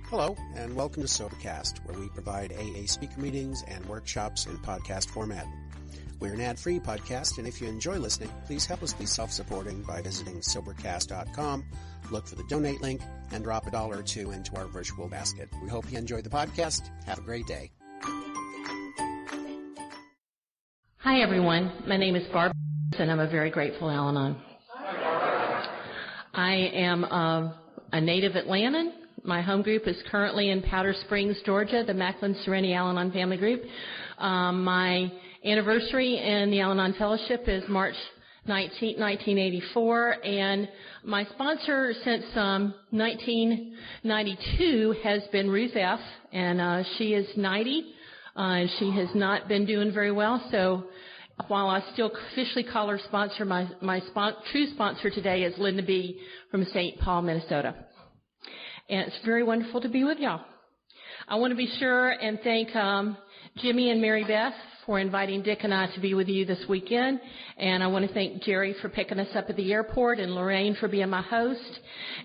Hello, and welcome to Sobercast, where we provide AA speaker meetings and workshops in podcast format. We're an ad-free podcast, and if you enjoy listening, please help us be self-supporting by visiting Sobercast.com, look for the donate link, and drop $1 or $2 into our virtual basket. We hope you enjoyed the podcast. Have a great day. Hi, everyone. My name is Barb, and I'm a very grateful Al-Anon. I am a native Atlantan. My home group is currently in Powder Springs, Georgia, the Macklin Serenity Al-Anon family group. My anniversary in the Al-Anon Fellowship is March 19, 1984, and my sponsor since 1992 has been Ruth F., and she is 90, and she has not been doing very well, so while I still officially call her sponsor, my true sponsor today is Linda B. from St. Paul, Minnesota. And it's very wonderful to be with y'all. I want to be sure and thank Jimmy and Mary Beth for inviting Dick and I to be with you this weekend. And I want to thank Jerry for picking us up at the airport and Lorraine for being my host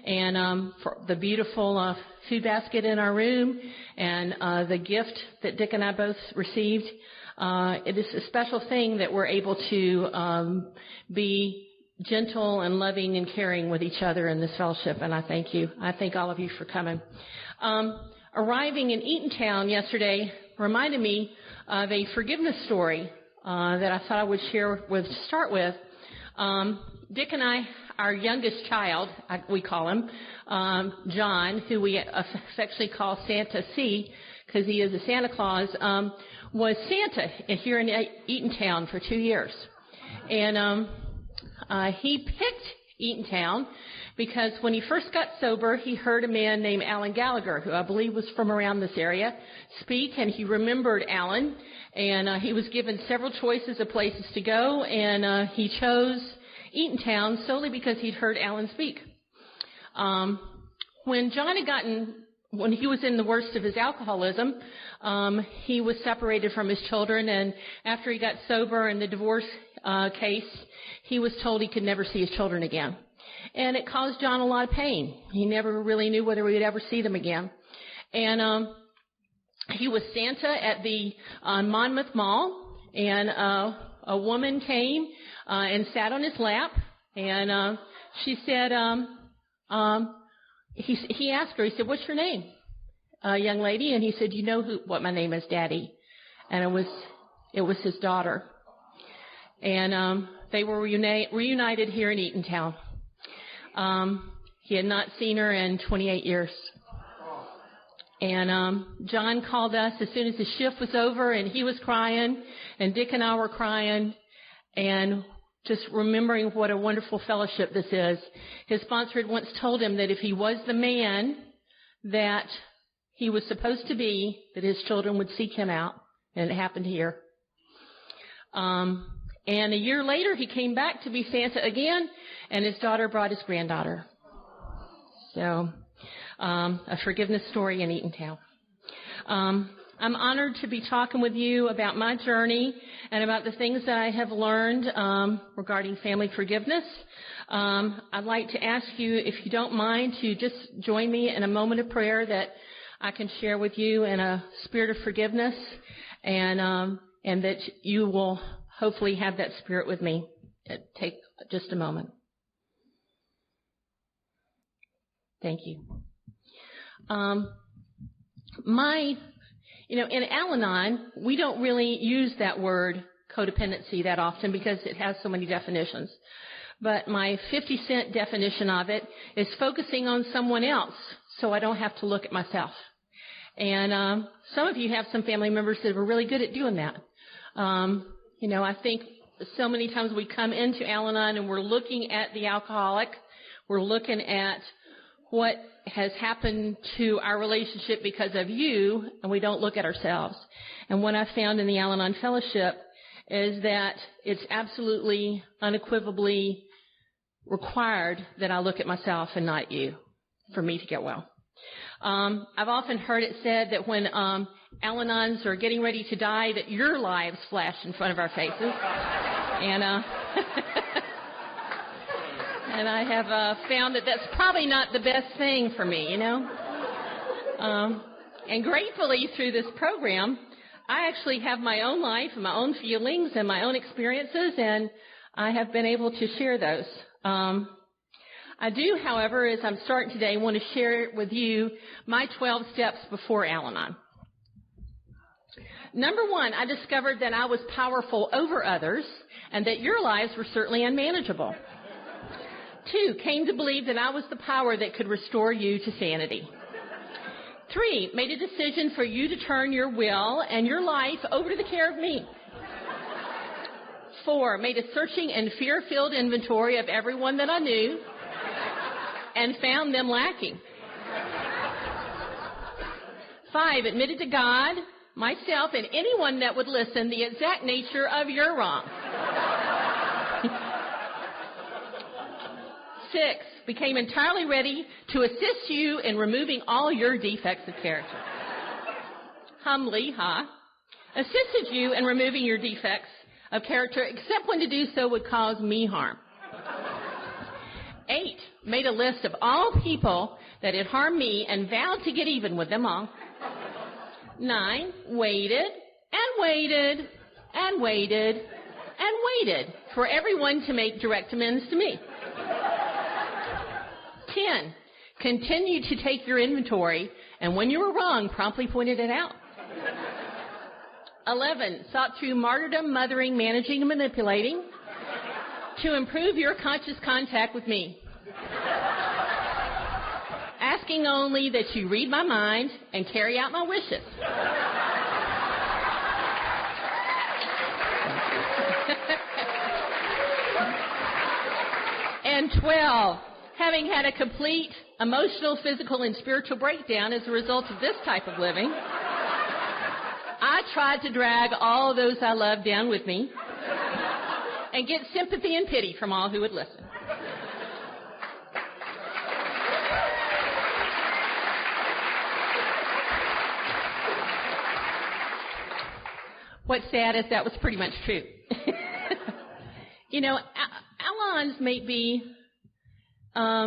and for the beautiful food basket in our room and the gift that Dick and I both received. It is a special thing that we're able to be gentle and loving and caring with each other in this fellowship, and I thank you. I thank all of you for coming. Arriving in Eatontown yesterday reminded me of a forgiveness story that I thought I would share with to start with. Dick and I, our youngest child, we call him, John, who we affectionately call Santa C, because he is a Santa Claus, was Santa here in Eatontown for 2 years. And he picked Eatontown because when he first got sober, he heard a man named Alan Gallagher, who I believe was from around this area, speak, and he remembered Alan, and he was given several choices of places to go, and he chose Eatontown solely because he'd heard Alan speak. When John when he was in the worst of his alcoholism, he was separated from his children, and after he got sober in the divorce case, he was told he could never see his children again. And it caused John a lot of pain. He never really knew whether we would ever see them again. And he was Santa at the Monmouth Mall, and a woman came and sat on his lap, and she said, he asked her, he said, "What's your name, young lady?" And he said, "You know what my name is, Daddy." And it was his daughter. And they were reunited here in Eatontown. He had not seen her in 28 years. And John called us as soon as his shift was over, and he was crying, and Dick and I were crying, and just remembering what a wonderful fellowship this is. His sponsor had once told him that if he was the man that he was supposed to be, that his children would seek him out, and it happened here. And a year later, he came back to be Santa again, and his daughter brought his granddaughter. So, a forgiveness story in Eatontown. I'm honored to be talking with you about my journey and about the things that I have learned regarding family forgiveness. I'd like to ask you, if you don't mind, to just join me in a moment of prayer that I can share with you in a spirit of forgiveness, and that you will hopefully have that spirit with me. Take just a moment. Thank you. In Al-Anon, we don't really use that word codependency that often because it has so many definitions. But my 50-cent definition of it is focusing on someone else so I don't have to look at myself. And some of you have some family members that are really good at doing that. I think so many times we come into Al-Anon and we're looking at the alcoholic, we're looking at what has happened to our relationship because of you, and we don't look at ourselves. And what I found in the Al-Anon Fellowship is that it's absolutely, unequivocally required that I look at myself and not you for me to get well. I've often heard it said that when Al-Anons are getting ready to die, that your lives flash in front of our faces. And and I have found that that's probably not the best thing for me, And gratefully, through this program, I actually have my own life and my own feelings and my own experiences, and I have been able to share those. I do, however, as I'm starting today, want to share with you my 12 steps before Al-Anon. Number one, I discovered that I was powerful over others and that your lives were certainly unmanageable. 2, came to believe that I was the power that could restore you to sanity. 3, made a decision for you to turn your will and your life over to the care of me. 4, made a searching and fear-filled inventory of everyone that I knew and found them lacking. 5, admitted to God, myself, and anyone that would listen the exact nature of your wrong. 6, became entirely ready to assist you in removing all your defects of character. Humbly, assisted you in removing your defects of character, except when to do so would cause me harm. 8, made a list of all people that had harmed me and vowed to get even with them all. 9, waited and waited and waited and waited for everyone to make direct amends to me. 10, continued to take your inventory, and when you were wrong, promptly pointed it out. 11, sought through martyrdom, mothering, managing, and manipulating to improve your conscious contact with me, asking only that you read my mind and carry out my wishes. And 12, having had a complete emotional, physical, and spiritual breakdown as a result of this type of living, I tried to drag all those I loved down with me and get sympathy and pity from all who would listen. What's sad is that was pretty much true. You know, Al-Anons may be, I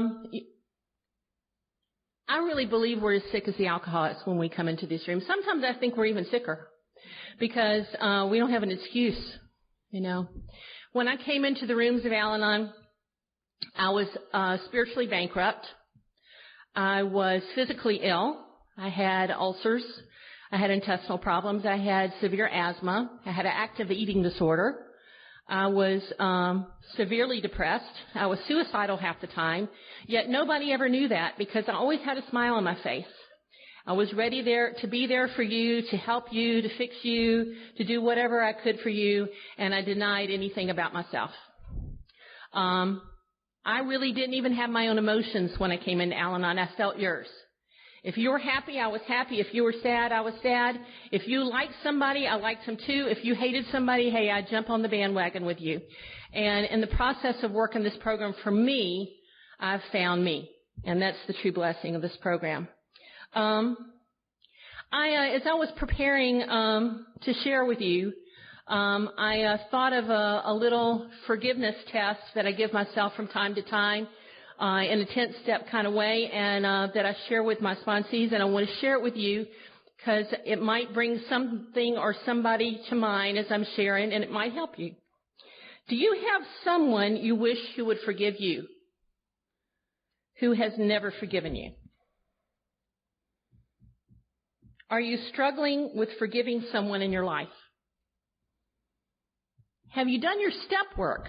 really believe we're as sick as the alcoholics when we come into these rooms. Sometimes I think we're even sicker because we don't have an excuse, you know. When I came into the rooms of Al-Anon, I was spiritually bankrupt. I was physically ill. I had ulcers. I had intestinal problems. I had severe asthma. I had an active eating disorder. I was severely depressed. I was suicidal half the time, yet nobody ever knew that because I always had a smile on my face. I was ready to be there for you, to help you, to fix you, to do whatever I could for you, and I denied anything about myself. I really didn't even have my own emotions when I came into Al-Anon. I felt yours. If you were happy, I was happy. If you were sad, I was sad. If you liked somebody, I liked them too. If you hated somebody, hey, I'd jump on the bandwagon with you. And in the process of working this program for me, I've found me. And that's the true blessing of this program. As I was preparing to share with you, I thought of a little forgiveness test that I give myself from time to time. In a 10-step kind of way, and that I share with my sponsees, and I want to share it with you because it might bring something or somebody to mind as I'm sharing, and it might help you. Do you have someone you wish who would forgive you who has never forgiven you? Are you struggling with forgiving someone in your life? Have you done your step work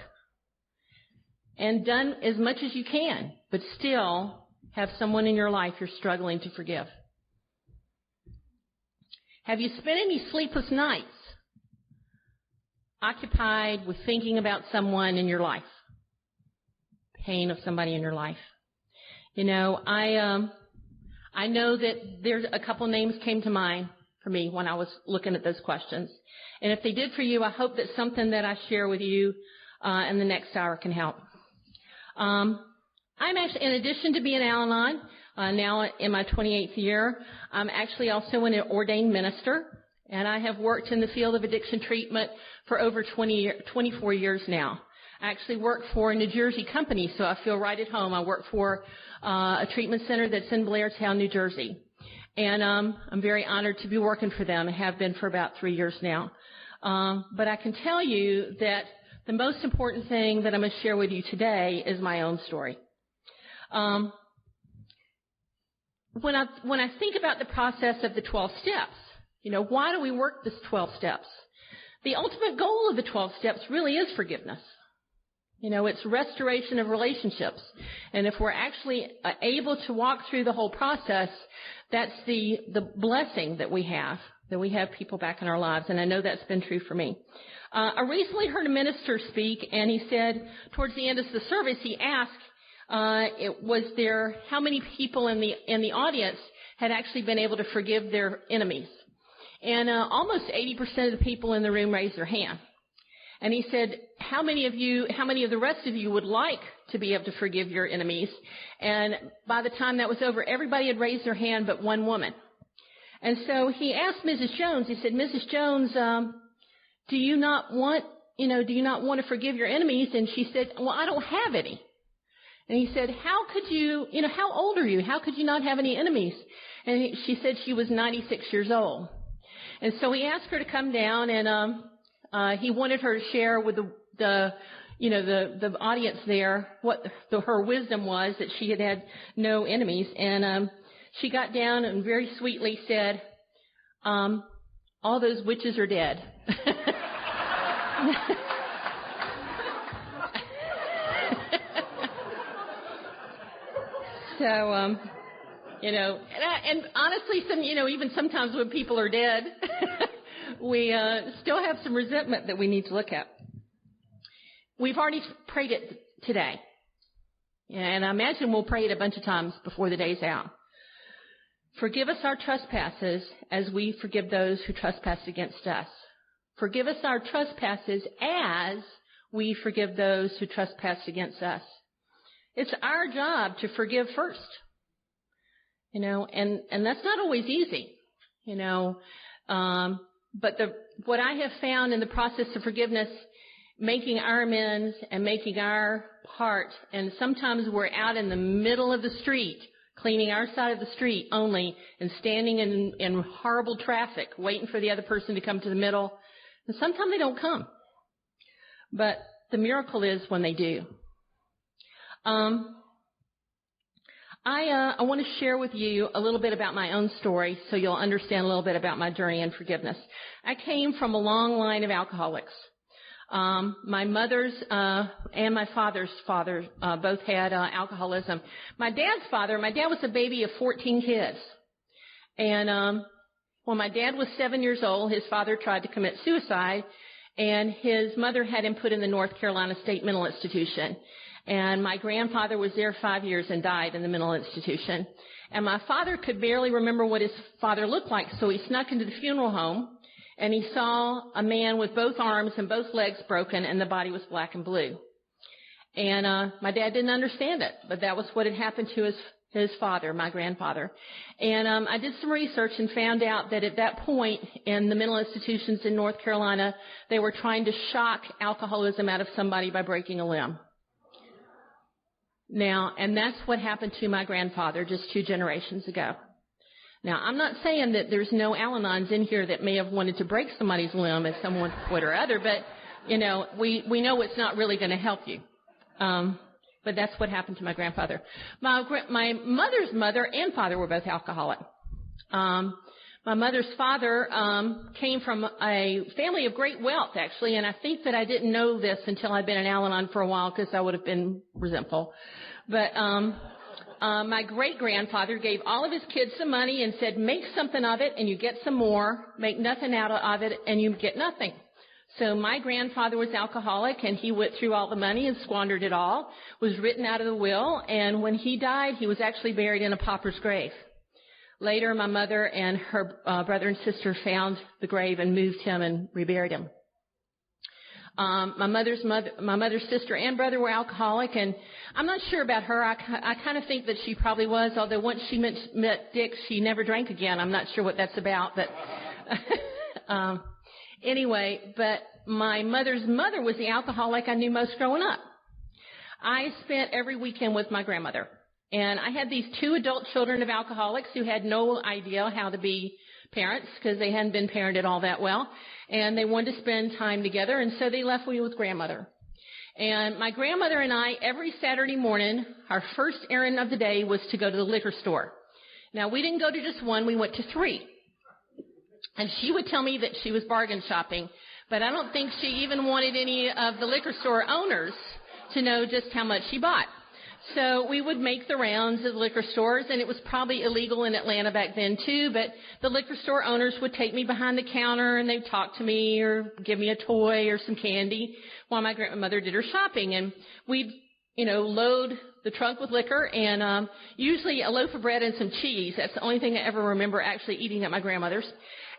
and done as much as you can, but still have someone in your life you're struggling to forgive? Have you spent any sleepless nights occupied with thinking about someone in your life, pain of somebody in your life? You know, I know that there's a couple names came to mind for me when I was looking at those questions. And if they did for you, I hope that something that I share with you in the next hour can help. I'm actually, in addition to being Al-Anon, now in my 28th year, I'm actually also an ordained minister, and I have worked in the field of addiction treatment for over 24 years now. I actually work for a New Jersey company, so I feel right at home. I work for a treatment center that's in Blairtown, New Jersey. And I'm very honored to be working for them. I have been for about 3 years now. But I can tell you that the most important thing that I'm going to share with you today is my own story. When I think about the process of the 12 steps, why do we work this 12 steps? The ultimate goal of the 12 steps really is forgiveness. It's restoration of relationships. And if we're actually able to walk through the whole process, that's the blessing that we have people back in our lives. And I know that's been true for me. I recently heard a minister speak, and he said towards the end of the service, he asked, how many people in the audience had actually been able to forgive their enemies? And almost 80% of the people in the room raised their hand. And he said, how many of the rest of you would like to be able to forgive your enemies? And by the time that was over, everybody had raised their hand but one woman. And so he asked Mrs. Jones, he said, Mrs. Jones, do you not want to forgive your enemies? And she said, well, I don't have any. And he said, how could you, how old are you? How could you not have any enemies? And she said she was 96 years old. And so he asked her to come down, and he wanted her to share with the audience there what her wisdom was, that she had had no enemies. And she got down and very sweetly said, all those witches are dead. So, and honestly, even sometimes when people are dead, we still have some resentment that we need to look at. We've already prayed it today. And I imagine we'll pray it a bunch of times before the day's out. Forgive us our trespasses as we forgive those who trespass against us. Forgive us our trespasses as we forgive those who trespass against us. It's our job to forgive first. And that's not always easy, but what I have found in the process of forgiveness, making our amends and making our part, and sometimes we're out in the middle of the street, cleaning our side of the street only, and standing in horrible traffic, waiting for the other person to come to the middle. And sometimes they don't come. But the miracle is when they do. I want to share with you a little bit about my own story so you'll understand a little bit about my journey in forgiveness. I came from a long line of alcoholics. My mother's and my father's father both had alcoholism. My dad was a baby of 14 kids. And when my dad was 7 years old, his father tried to commit suicide, and his mother had him put in the North Carolina State Mental Institution. And my grandfather was there 5 years and died in the mental institution. And my father could barely remember what his father looked like, so he snuck into the funeral home, and he saw a man with both arms and both legs broken, and the body was black and blue. And my dad didn't understand it, but that was what had happened to his father, my grandfather. And I did some research and found out that at that point in the mental institutions in North Carolina, they were trying to shock alcoholism out of somebody by breaking a limb. Now, and that's what happened to my grandfather just 2 generations ago. Now, I'm not saying that there's no Al-Anons in here that may have wanted to break somebody's limb at some point or other, but, we know it's not really going to help you. But that's what happened to my grandfather. My mother's mother and father were both alcoholic. My mother's father came from a family of great wealth, actually, and I think that I didn't know this until I'd been in Al-Anon for a while because I would have been resentful. But my great-grandfather gave all of his kids some money and said, make something of it and you get some more, make nothing out of it and you get nothing. So my grandfather was alcoholic, and he went through all the money and squandered it all, was written out of the will, and when he died, he was actually buried in a pauper's grave. Later, my mother and her brother and sister found the grave and moved him and reburied him. My mother's sister and brother were alcoholic, and I'm not sure about her. I kind of think that she probably was, although once she met Dick, she never drank again. I'm not sure what that's about, but anyway, but my mother's mother was the alcoholic I knew most growing up. I spent every weekend with my grandmother, And I had these 2 adult children of alcoholics who had no idea how to be parents because they hadn't been parented all that well. And they wanted to spend time together, and so they left me with grandmother. And my grandmother and I, every Saturday morning, our first errand of the day was to go to the liquor store. Now, we didn't go to just one, we went to 3. And she would tell me that she was bargain shopping, but I don't think she even wanted any of the liquor store owners to know just how much she bought. So we would make the rounds of the liquor stores, and it was probably illegal in Atlanta back then too, but the liquor store owners would take me behind the counter and they'd talk to me or give me a toy or some candy while my grandmother did her shopping. And we'd, load the trunk with liquor and usually a loaf of bread and some cheese. That's the only thing I ever remember actually eating at my grandmother's.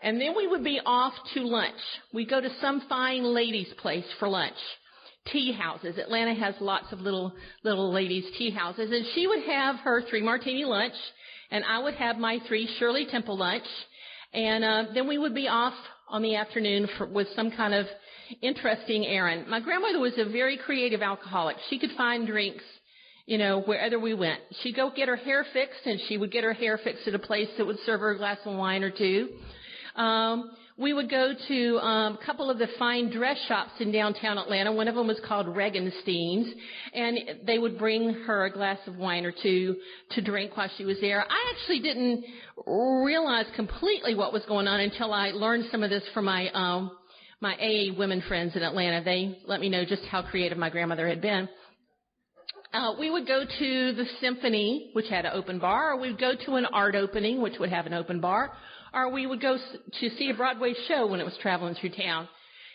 And then we would be off to lunch. We'd go to some fine ladies' place for lunch. Tea houses. Atlanta has lots of little ladies' tea houses. And she would have her 3 martini lunch, and I would have my 3 Shirley Temple lunch. And then we would be off on the afternoon with some kind of interesting errand. My grandmother was a very creative alcoholic. She could find drinks, wherever we went. She'd go get her hair fixed, and she would get her hair fixed at a place that would serve her a glass of wine or 2. We would go to a couple of the fine dress shops in downtown Atlanta. One of them was called Regenstein's, and they would bring her a glass of wine or 2 to drink while she was there. I actually didn't realize completely what was going on until I learned some of this from my AA women friends in Atlanta. They let me know just how creative my grandmother had been. We would go to the Symphony, which had an open bar, or we'd go to an art opening, which would have an open bar, or we would go to see a Broadway show when it was traveling through town.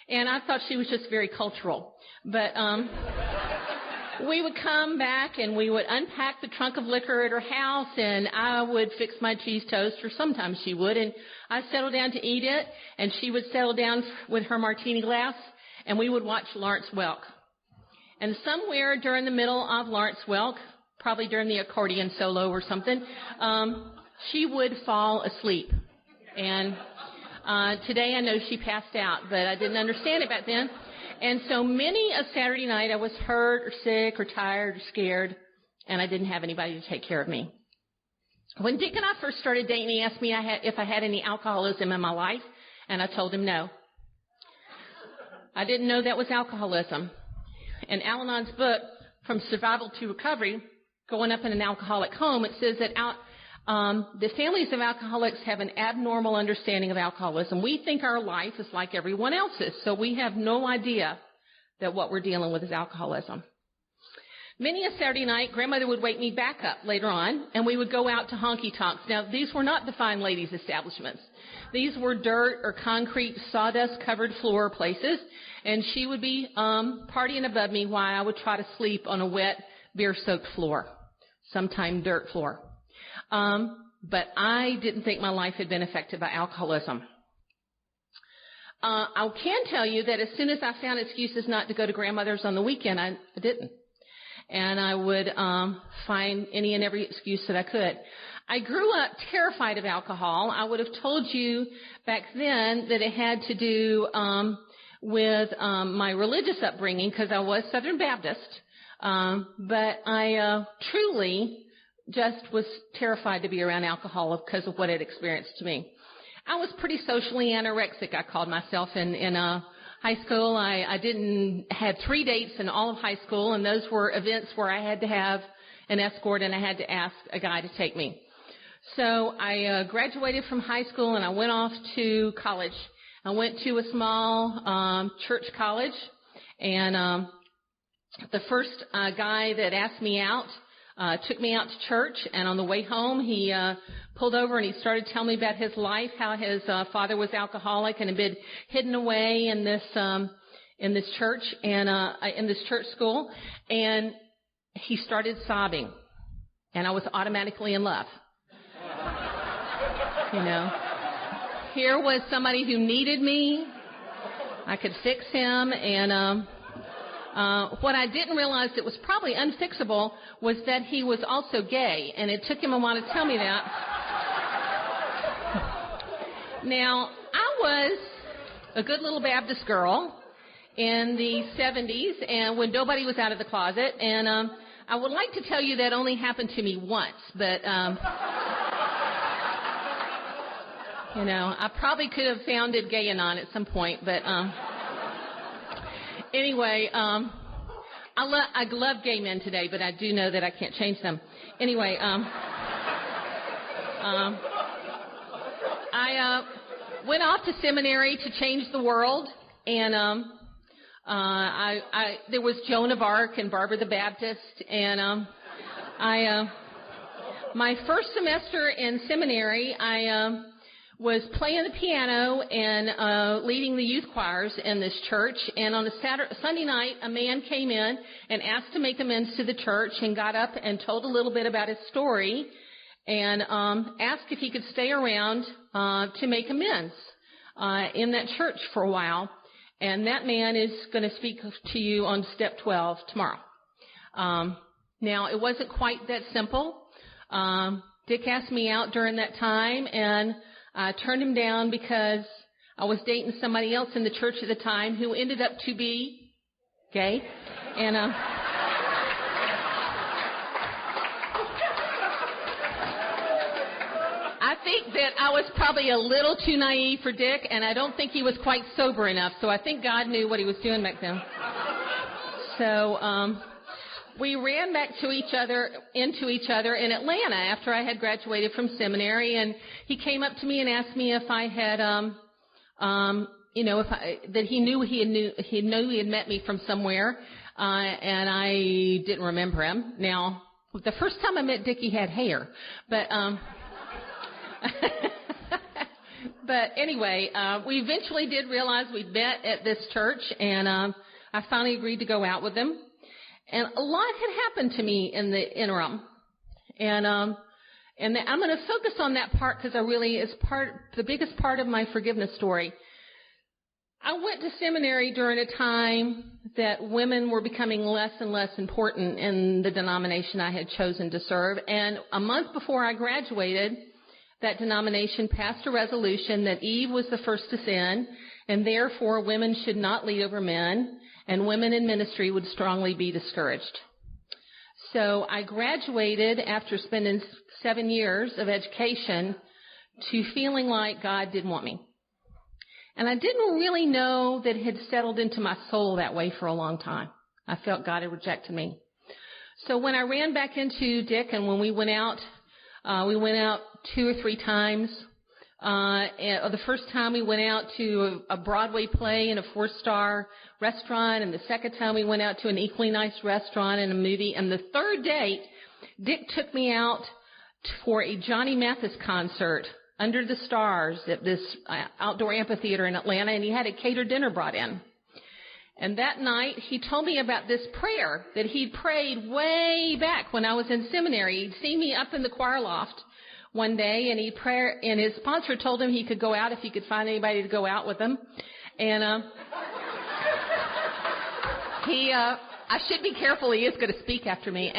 And I thought she was just very cultural. But we would come back and we would unpack the trunk of liquor at her house, and I would fix my cheese toast, or sometimes she would, and I'd settle down to eat it, and she would settle down with her martini glass, and we would watch Lawrence Welk. And somewhere during the middle of Lawrence Welk, probably during the accordion solo or something, she would fall asleep. And today I know she passed out, but I didn't understand it back then. And so many a Saturday night I was hurt or sick or tired or scared, and I didn't have anybody to take care of me. When Dick and I first started dating, he asked me if I had any alcoholism in my life, and I told him no. I didn't know that was alcoholism. In Al-Anon's book, From Survival to Recovery, Growing Up in an Alcoholic Home, it says that the families of alcoholics have an abnormal understanding of alcoholism. We think our life is like everyone else's, so we have no idea that what we're dealing with is alcoholism. Many a Saturday night, Grandmother would wake me back up later on, and we would go out to honky-tonks. Now, these were not the fine ladies' establishments. These were dirt or concrete, sawdust-covered floor places, and she would be partying above me while I would try to sleep on a wet, beer-soaked floor, sometime dirt floor. But I didn't think my life had been affected by alcoholism. I can tell you that as soon as I found excuses not to go to Grandmother's on the weekend, I didn't. And I would find any and every excuse that I could. I grew up terrified of alcohol. I would have told you back then that it had to do with my religious upbringing, because I was Southern Baptist. But I truly just was terrified to be around alcohol because of what it experienced to me. I was pretty socially anorexic, I called myself, in high school. I had 3 dates in all of high school, and those were events where I had to have an escort and I had to ask a guy to take me. So I graduated from high school and I went off to college. I went to a small church college, and the first guy that asked me out took me out to church, and on the way home he pulled over and he started telling me about his life, how his father was alcoholic and had been hidden away in this church and in this church school, and he started sobbing, and I was automatically in love. Here was somebody who needed me. I could fix him, and what I didn't realize that was probably unfixable was that he was also gay, and it took him a while to tell me that. Now, I was a good little Baptist girl in the 70s, and when nobody was out of the closet, and I would like to tell you that only happened to me once, but, I probably could have founded Gay-Anon at some point, but, anyway, I love gay men today, but I do know that I can't change them. Anyway, I went off to seminary to change the world, and there was Joan of Arc and Barbara the Baptist, and my first semester in seminary, I was playing the piano and leading the youth choirs in this church. And on a Sunday night, a man came in and asked to make amends to the church and got up and told a little bit about his story and asked if he could stay around to make amends in that church for a while. And that man is going to speak to you on step 12 tomorrow. Now, it wasn't quite that simple. Dick asked me out during that time, and I turned him down because I was dating somebody else in the church at the time who ended up to be gay. And I think that I was probably a little too naive for Dick, and I don't think he was quite sober enough. So I think God knew what he was doing back then. So we ran back into each other in Atlanta after I had graduated from seminary, and he came up to me and asked me if I had, that he knew he had met me from somewhere, and I didn't remember him. Now, the first time I met Dick, he had hair, but but anyway, we eventually did realize we'd met at this church, and I finally agreed to go out with him. And a lot had happened to me in the interim. And I'm going to focus on that part because the biggest part of my forgiveness story. I went to seminary during a time that women were becoming less and less important in the denomination I had chosen to serve. And a month before I graduated, that denomination passed a resolution that Eve was the first to sin, and therefore women should not lead over men, and women in ministry would strongly be discouraged. So I graduated after spending 7 years of education to feeling like God didn't want me. And I didn't really know that it had settled into my soul that way for a long time. I felt God had rejected me. So when I ran back into Dick, and when we went out 2 or 3 times. The first time we went out to a Broadway play in a 4-star restaurant, and the second time we went out to an equally nice restaurant and a movie. And the third date, Dick took me out for a Johnny Mathis concert under the stars at this outdoor amphitheater in Atlanta, and he had a catered dinner brought in. And that night, he told me about this prayer that he'd prayed way back when I was in seminary. He'd seen me up in the choir loft one day, and his sponsor told him he could go out if he could find anybody to go out with him. And I should be careful. He is going to speak after me.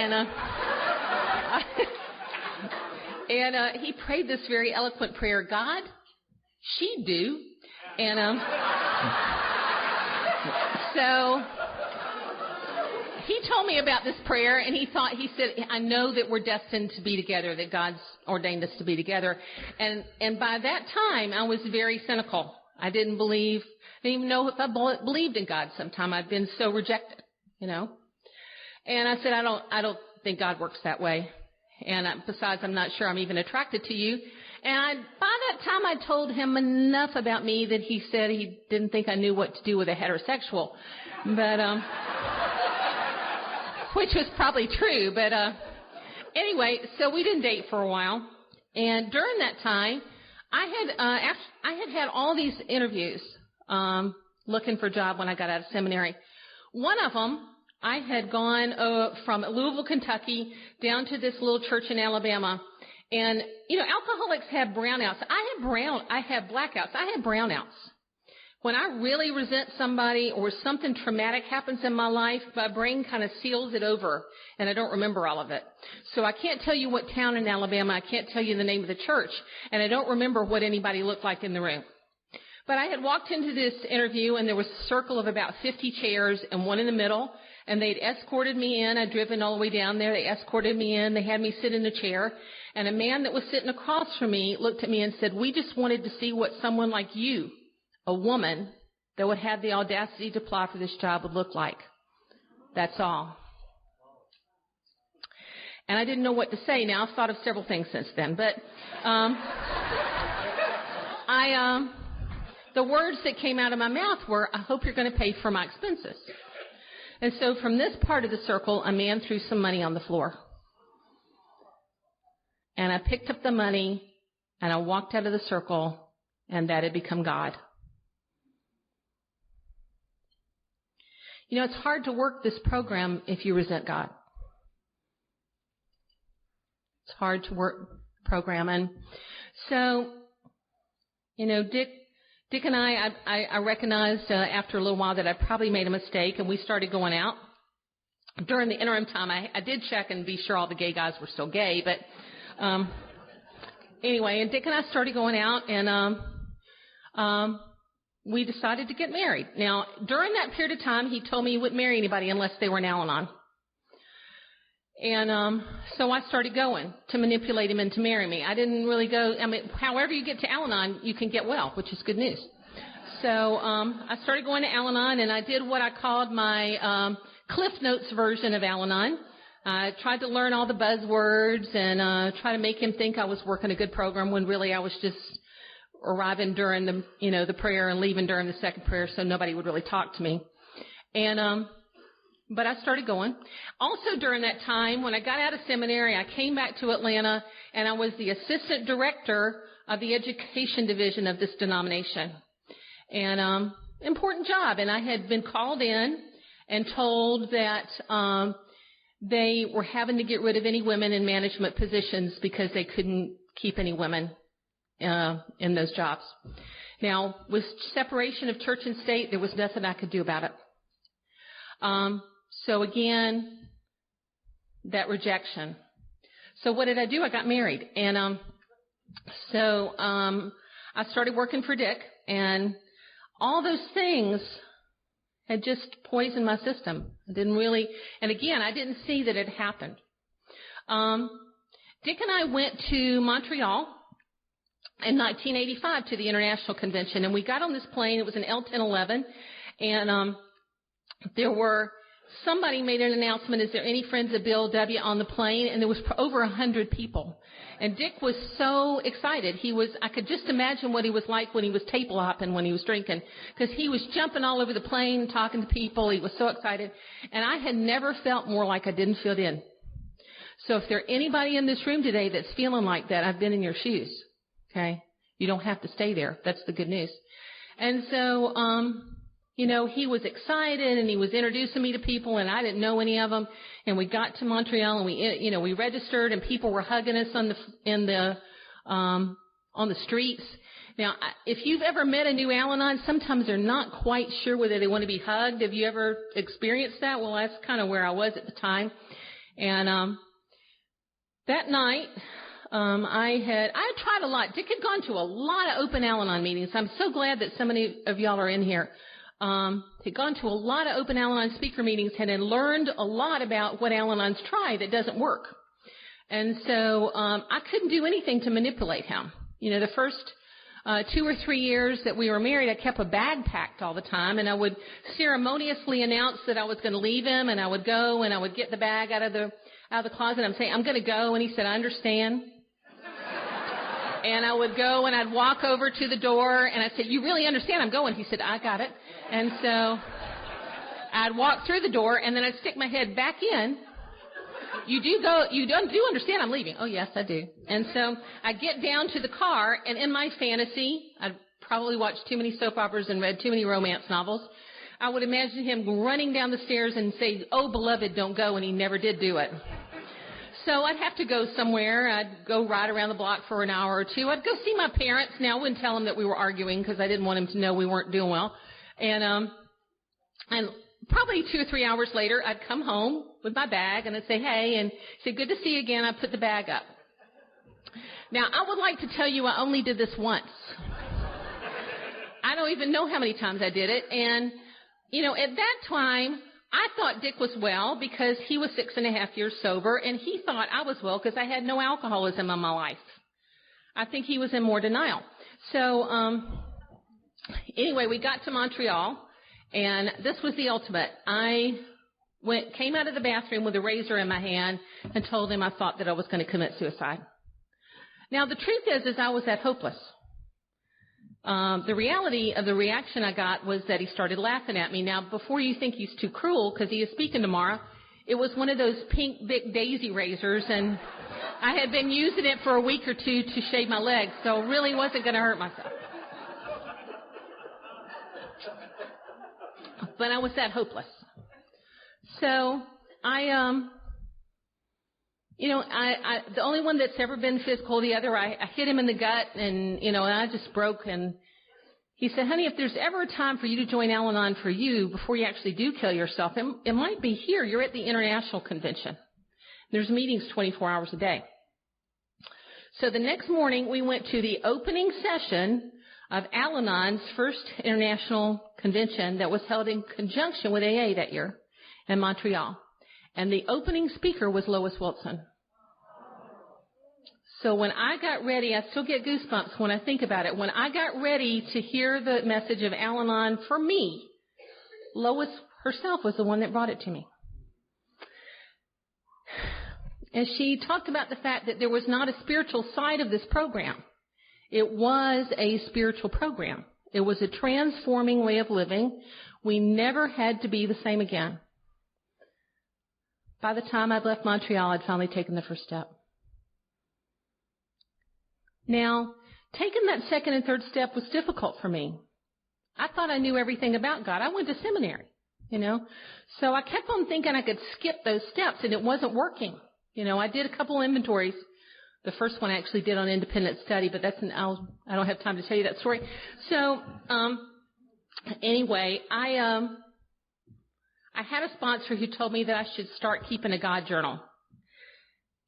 And he prayed this very eloquent prayer. God, she'd do. And so he told me about this prayer, and he said, I know that we're destined to be together, that God's ordained us to be together. And by that time, I was very cynical. I didn't even know if I believed in God sometime. I'd been so rejected, And I said, I don't think God works that way. And besides, I'm not sure I'm even attracted to you. And by that time, I told him enough about me that he said he didn't think I knew what to do with a heterosexual. But, which was probably true. But, anyway, so we didn't date for a while. And during that time, I had all these interviews, looking for a job when I got out of seminary. One of them, I had gone from Louisville, Kentucky, down to this little church in Alabama. And, alcoholics have brownouts. I have blackouts. I have brownouts. When I really resent somebody or something traumatic happens in my life, my brain kind of seals it over, and I don't remember all of it. So I can't tell you what town in Alabama. I can't tell you the name of the church, and I don't remember what anybody looked like in the room. But I had walked into this interview, and there was a circle of about 50 chairs and one in the middle, and they'd escorted me in. I'd driven all the way down there. They escorted me in. They had me sit in a chair, and a man that was sitting across from me looked at me and said, "We just wanted to see what someone like you, a woman that would have the audacity to apply for this job, would look like. That's all." And I didn't know what to say. Now, I've thought of several things since then, but the words that came out of my mouth were, "I hope you're going to pay for my expenses." And so from this part of the circle, a man threw some money on the floor. And I picked up the money, and I walked out of the circle, and that had become God. You know, it's hard to work this program if you resent God. It's hard to work the program. And so, you know, Dick and I recognized after a little while that I probably made a mistake, and we started going out. During the interim time, I did check and be sure all the gay guys were still gay, but anyway, and Dick and I started going out, and we decided to get married. Now, during that period of time, he told me he wouldn't marry anybody unless they were an Al-Anon. And so I started going to manipulate him into marrying me. I didn't really go, I mean, however you get to Al-Anon, you can get well, which is good news. So I started going to Al-Anon, and I did what I called my Cliff Notes version of Al-Anon. I tried to learn all the buzzwords and try to make him think I was working a good program when really I was just arriving during the prayer and leaving during the second prayer, so nobody would really talk to me. And but I started going. Also during that time, when I got out of seminary, I came back to Atlanta, and I was the assistant director of the education division of this denomination. And important job. And I had been called in and told that they were having to get rid of any women in management positions because they couldn't keep any women in those jobs. Now, with separation of church and state, there was nothing I could do about it. So again, that rejection. So what did I do? I got married. And so I started working for Dick, and all those things had just poisoned my system. I didn't really, and again, I didn't see that it happened. Dick and I went to Montreal in 1985 to the International Convention, and we got on this plane. It was an L-1011, and somebody made an announcement, "Is there any friends of Bill W. on the plane?" And there was over 100 people. And Dick was so excited. I could just imagine what he was like when he was table hopping, when he was drinking, because he was jumping all over the plane, talking to people. He was so excited. And I had never felt more like I didn't fit in. So if there's anybody in this room today that's feeling like that, I've been in your shoes. Okay? You don't have to stay there. That's the good news. And so, he was excited, and he was introducing me to people, and I didn't know any of them. And we got to Montreal, and we registered, and people were hugging us on the streets. Now, if you've ever met a new Al-Anon, sometimes they're not quite sure whether they want to be hugged. Have you ever experienced that? Well, that's kind of where I was at the time. And that night, I had tried a lot. Dick had gone to a lot of open Al-Anon meetings. I'm so glad that so many of y'all are in here. Had gone to a lot of open Al-Anon speaker meetings and had learned a lot about what Al-Anons try that doesn't work. And so I couldn't do anything to manipulate him. The first 2 or 3 years that we were married, I kept a bag packed all the time, and I would ceremoniously announce that I was going to leave him, and I would go and I would get the bag out of the closet. I'm saying, "I'm going to go," and he said, "I understand." And I would go and I'd walk over to the door, and I'd say, "You really understand I'm going?" He said, "I got it." And so I'd walk through the door, and then I'd stick my head back in. You do understand I'm leaving?" "Oh, yes, I do." And so I get down to the car, and in my fantasy, I'd probably watched too many soap operas and read too many romance novels. I would imagine him running down the stairs and say, "Oh, beloved, don't go," and he never did do it. So I'd have to go somewhere. I'd go ride around the block for an hour or two. I'd go see my parents. Now, I wouldn't tell them that we were arguing because I didn't want him to know we weren't doing well. And probably 2 or 3 hours later, I'd come home with my bag, and I'd say, "Hey," and say, "Good to see you again." I'd put the bag up. Now, I would like to tell you I only did this once. I don't even know how many times I did it. And, at that time, I thought Dick was well because he was 6.5 years sober, and he thought I was well because I had no alcoholism in my life. I think he was in more denial. So, anyway, we got to Montreal, and this was the ultimate. I came out of the bathroom with a razor in my hand and told him I thought that I was going to commit suicide. Now, the truth is I was that hopeless. The reality of the reaction I got was that he started laughing at me. Now, before you think he's too cruel, because he is speaking tomorrow, it was one of those pink Bic Daisy razors, and I had been using it for a week or two to shave my legs, so really wasn't going to hurt myself. But I was that hopeless. So the only one that's ever been physical, the other, I hit him in the gut, and, I just broke. And he said, honey, if there's ever a time for you to join Al-Anon for you before you actually do kill yourself, it might be here. You're at the international convention. There's meetings 24 hours a day. So the next morning, we went to the opening session of Al-Anon's first international convention that was held in conjunction with AA that year in Montreal. And the opening speaker was Lois Wilson. So when I got ready, I still get goosebumps when I think about it. When I got ready to hear the message of Al-Anon for me, Lois herself was the one that brought it to me. And she talked about the fact that there was not a spiritual side of this program. It was a spiritual program. It was a transforming way of living. We never had to be the same again. By the time I'd left Montreal, I'd finally taken the first step. Now, taking that second and third step was difficult for me. I thought I knew everything about God. I went to seminary, So I kept on thinking I could skip those steps, and it wasn't working. I did a couple inventories. The first one I actually did on independent study, but I don't have time to tell you that story. So, anyway, I had a sponsor who told me that I should start keeping a God journal.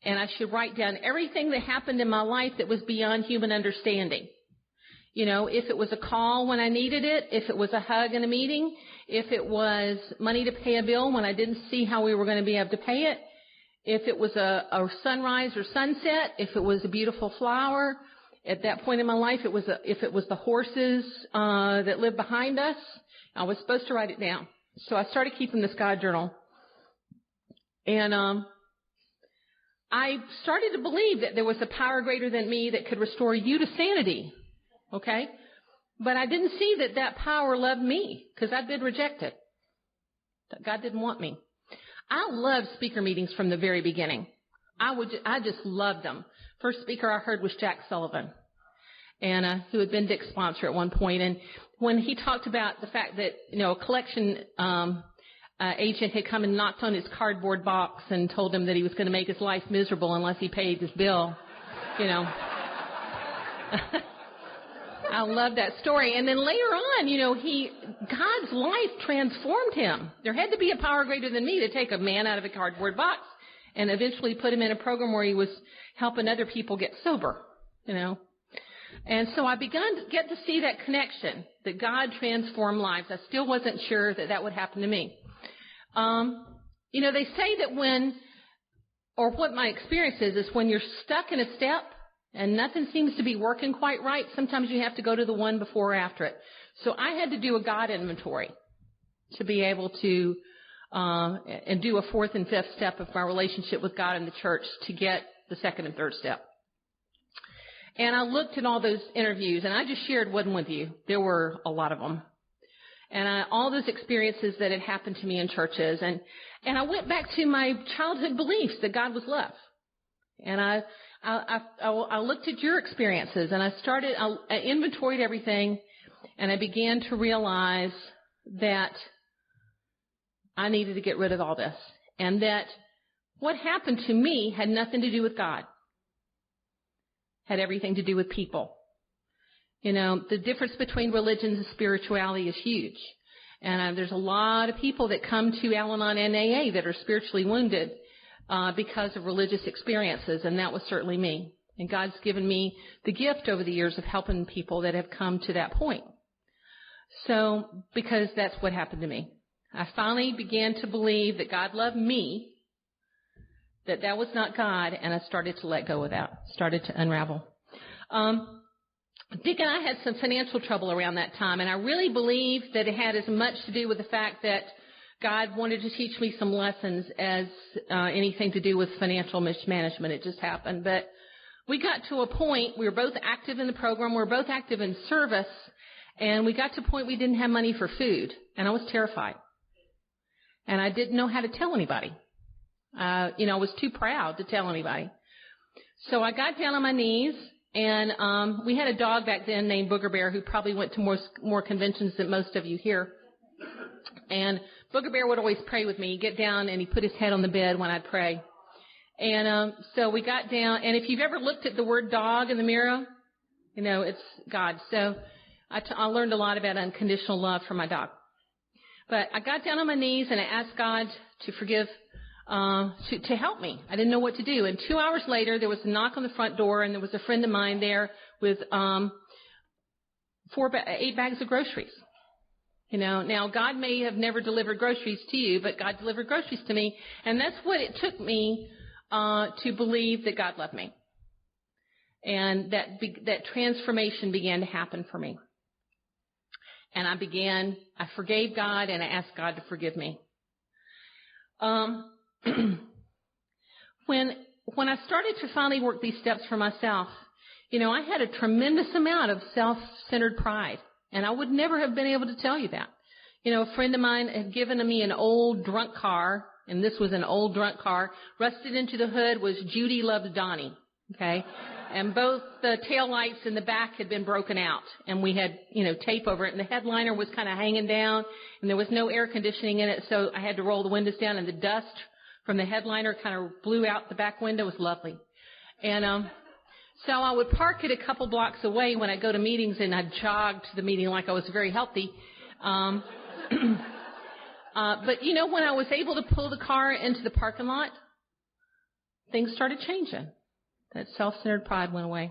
And I should write down everything that happened in my life that was beyond human understanding. If it was a call when I needed it, if it was a hug in a meeting, if it was money to pay a bill when I didn't see how we were going to be able to pay it, if it was a sunrise or sunset, if it was a beautiful flower. At that point in my life, if it was the horses that lived behind us, I was supposed to write it down. So I started keeping this God journal. And I started to believe that there was a power greater than me that could restore you to sanity. Okay? But I didn't see that power loved me because I'd been rejected. God didn't want me. I loved speaker meetings from the very beginning. I just loved them. First speaker I heard was Jack Sullivan, and who had been Dick's sponsor at one point. And when he talked about the fact that a collection agent had come and knocked on his cardboard box and told him that he was going to make his life miserable unless he paid his bill, I love that story. And then later on, God's life transformed him. There had to be a power greater than me to take a man out of a cardboard box and eventually put him in a program where he was helping other people get sober, And so I began to get to see that connection, that God transformed lives. I still wasn't sure that would happen to me. They say that what my experience is when you're stuck in a step and nothing seems to be working quite right, sometimes you have to go to the one before or after it. So I had to do a God inventory to be able to and do a fourth and fifth step of my relationship with God and the church to get the second and third step. And I looked at all those interviews, and I just shared one with you. There were a lot of them. And all those experiences that had happened to me in churches. And I went back to my childhood beliefs that God was love. And I looked at your experiences, and I inventoried everything, and I began to realize that I needed to get rid of all this. And that what happened to me had nothing to do with God. Had everything to do with people. The difference between religions and spirituality is huge. And there's a lot of people that come to Al-Anon and AA that are spiritually wounded because of religious experiences, and that was certainly me. And God's given me the gift over the years of helping people that have come to that point. So, because that's what happened to me. I finally began to believe that God loved me, that was not God, and I started to let go of that, started to unravel. Dick and I had some financial trouble around that time, and I really believe that it had as much to do with the fact that God wanted to teach me some lessons as anything to do with financial mismanagement. It just happened. But we got to a point, we were both active in the program, we were both active in service, and we got to a point we didn't have money for food, and I was terrified. And I didn't know how to tell anybody. I was too proud to tell anybody. So I got down on my knees, and we had a dog back then named Booger Bear who probably went to more conventions than most of you here. And Booger Bear would always pray with me. He'd get down and he'd put his head on the bed when I'd pray. And so we got down, and if you've ever looked at the word dog in the mirror, it's God. So I learned a lot about unconditional love for my dog. But I got down on my knees and I asked God to forgive, to help me. I didn't know what to do. And 2 hours later, there was a knock on the front door, and there was a friend of mine there with 8 bags of groceries. Now God may have never delivered groceries to you, but God delivered groceries to me, and that's what it took me to believe that God loved me, and that transformation began to happen for me. And I forgave God, and I asked God to forgive me. When I started to finally work these steps for myself, I had a tremendous amount of self-centered pride, and I would never have been able to tell you that. A friend of mine had given me an old drunk car, and this was an old drunk car. Rusted into the hood was Judy Loves Donnie, okay? And both the tail lights in the back had been broken out, and we had, tape over it, and the headliner was kind of hanging down, and there was no air conditioning in it, so I had to roll the windows down, and the dust from the headliner kind of blew out the back window. It was lovely. And so I would park it a couple blocks away when I go to meetings, and I'd jog to the meeting like I was very healthy. But, when I was able to pull the car into the parking lot, things started changing. That self-centered pride went away.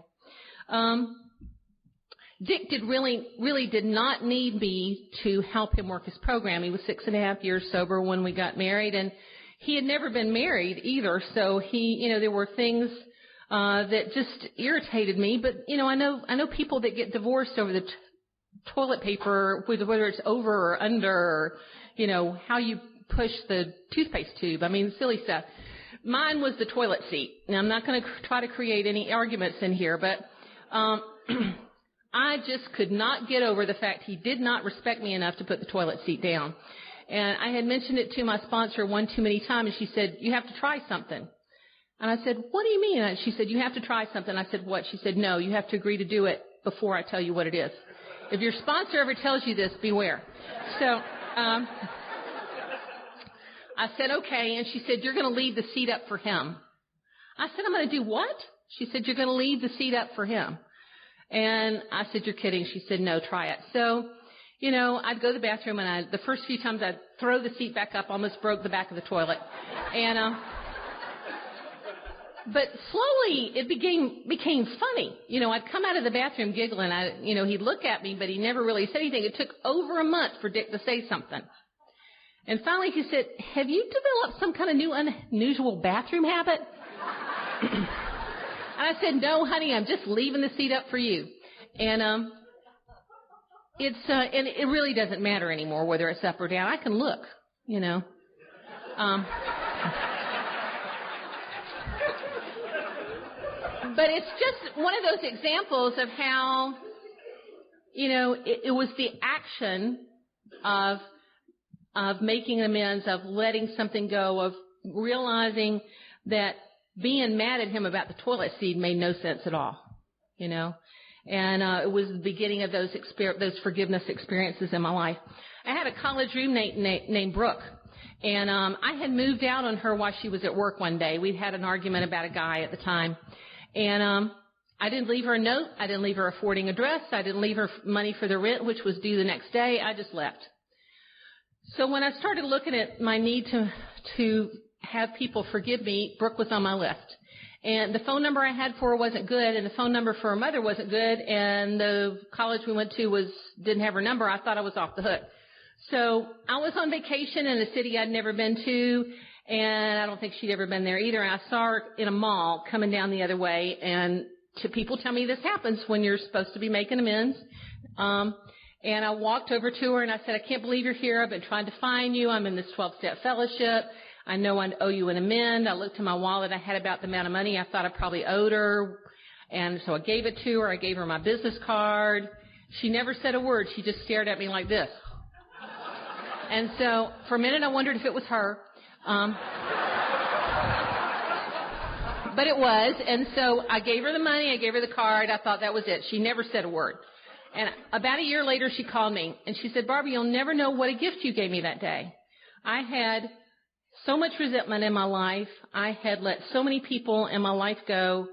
Dick really did not need me to help him work his program. He was 6.5 years sober when we got married, and he had never been married either. So there were things that just irritated me. But I know people that get divorced over the toilet paper, whether it's over or under, or how you push the toothpaste tube. I mean, silly stuff. Mine was the toilet seat. Now, I'm not going to try to create any arguments in here, but I just could not get over the fact he did not respect me enough to put the toilet seat down. And I had mentioned it to my sponsor one too many times, and she said, "You have to try something." And I said, "What do you mean?" And she said, "You have to try something." I said, "What?" She said, "No, you have to agree to do it before I tell you what it is. If your sponsor ever tells you this, beware." So I said, "Okay." And she said, "You're going to leave the seat up for him." I said, "I'm going to do what?" She said, "You're going to leave the seat up for him." And I said, "You're kidding." She said, "No, try it." So, I'd go to the bathroom, and the first few times I'd throw the seat back up, almost broke the back of the toilet. And but slowly it became funny. I'd come out of the bathroom giggling. He'd look at me, but he never really said anything. It took over a month for Dick to say something. And finally he said, "Have you developed some kind of new unusual bathroom habit?" And I said, "No, honey, I'm just leaving the seat up for you." And and it really doesn't matter anymore whether it's up or down. I can look, But it's just one of those examples of how, it was the action of making amends, of letting something go, of realizing that being mad at him about the toilet seat made no sense at all, And it was the beginning of those forgiveness experiences in my life. I had a college roommate named Brooke, and I had moved out on her while she was at work one day. We'd had an argument about a guy at the time. And I didn't leave her a note. I didn't leave her a forwarding address. I didn't leave her money for the rent, which was due the next day. I just left. So when I started looking at my need to have people forgive me, Brooke was on my list. And the phone number I had for her wasn't good, and the phone number for her mother wasn't good, and the college we went to didn't have her number. I thought I was off the hook. So I was on vacation in a city I'd never been to, and I don't think she'd ever been there either. And I saw her in a mall coming down the other way, and people tell me this happens when you're supposed to be making amends. And I walked over to her and I said, I can't believe you're here. I've been trying to find you. I'm in this 12-step fellowship. I know I owe you an amend. I looked in my wallet. I had about the amount of money I thought I probably owed her. And so I gave it to her. I gave her my business card. She never said a word. She just stared at me like this. And so for a minute I wondered if it was her. But it was. And so I gave her the money. I gave her the card. I thought that was it. She never said a word. And about a year later, she called me, and she said, Barbara, you'll never know what a gift you gave me that day. I had so much resentment in my life. I had let so many people in my life go,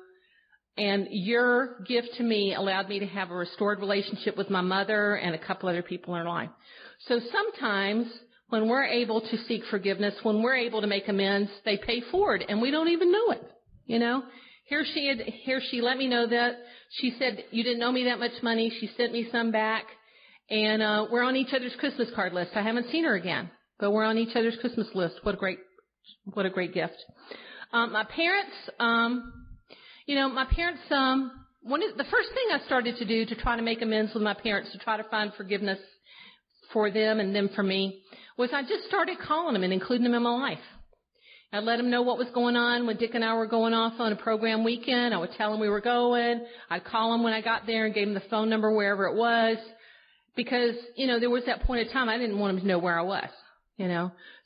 and your gift to me allowed me to have a restored relationship with my mother and a couple other people in her life. So sometimes when we're able to seek forgiveness, when we're able to make amends, they pay forward, and we don't even know it, you know. Here she let me know that. She said, you didn't owe me that much money. She sent me some back. And we're on each other's Christmas card list. I haven't seen her again, but we're on each other's Christmas list. What a great gift. My parents, the first thing I started to do to try to make amends with my parents, to try to find forgiveness for them and them for me, was I just started calling them and including them in my life. I'd let them know what was going on. When Dick and I were going off on a program weekend, I would tell them we were going. I'd call them when I got there and gave them the phone number wherever it was. Because, there was that point of time I didn't want them to know where I was,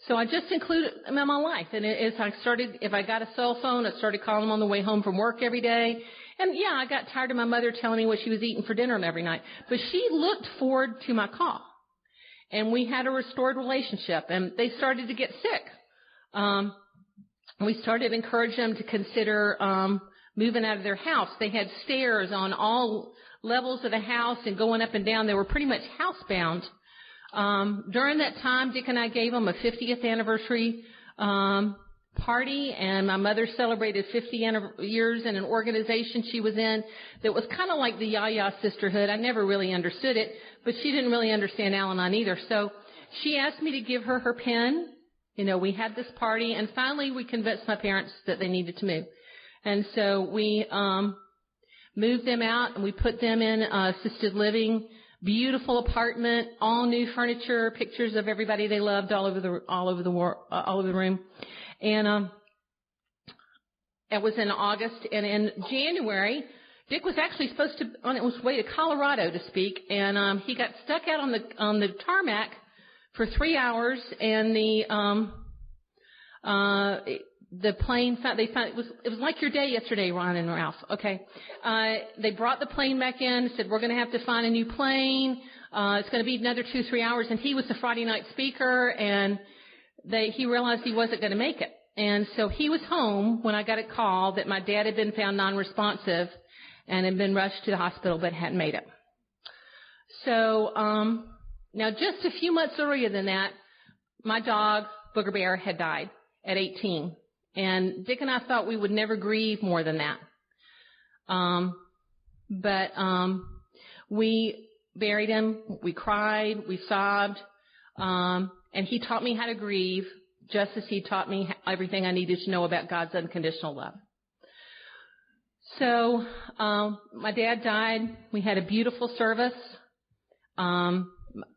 So I just included them in my life. And if I got a cell phone, I started calling them on the way home from work every day. And yeah, I got tired of my mother telling me what she was eating for dinner every night. But she looked forward to my call. And we had a restored relationship. And they started to get sick. We started to encourage them to consider moving out of their house. They had stairs on all levels of the house and going up and down. They were pretty much housebound. During that time, Dick and I gave them a 50th anniversary party, and my mother celebrated 50 years in an organization she was in that was kind of like the Yaya Sisterhood. I never really understood it, but she didn't really understand Al-Anon either. So she asked me to give her her pen. We had this party, and finally we convinced my parents that they needed to move. And so we moved them out, and we put them in assisted living, beautiful apartment, all new furniture, pictures of everybody they loved all over the room. And it was in August, and in January, Dick was actually supposed to on his way to Colorado to speak, and he got stuck out on the tarmac for 3 hours, and the plane it was like your day yesterday, Ron and Ralph. Okay, they brought the plane back in, said we're going to have to find a new plane. It's going to be another 2-3 hours, and he was the Friday night speaker, and he realized he wasn't going to make it, and so he was home when I got a call that my dad had been found non-responsive and had been rushed to the hospital but hadn't made it. So. Now, just a few months earlier than that, my dog, Booger Bear, had died at 18. And Dick and I thought we would never grieve more than that. But we buried him, we cried, we sobbed, and he taught me how to grieve, just as he taught me everything I needed to know about God's unconditional love. So my dad died. We had a beautiful service.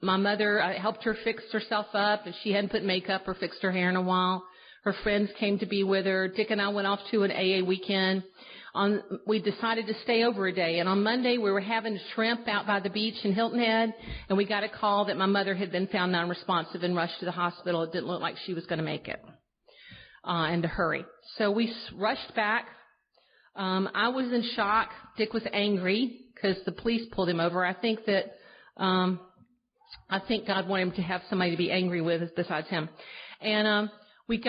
My mother, I helped her fix herself up. If she hadn't put makeup or fixed her hair in a while, her friends came to be with her. Dick and I went off to an AA weekend. We decided to stay over a day. And on Monday, we were having shrimp out by the beach in Hilton Head, and we got a call that my mother had been found non-responsive and rushed to the hospital. It didn't look like she was going to make it, and to hurry. So we rushed back. I was in shock. Dick was angry because the police pulled him over. I think God wanted him to have somebody to be angry with besides him. And we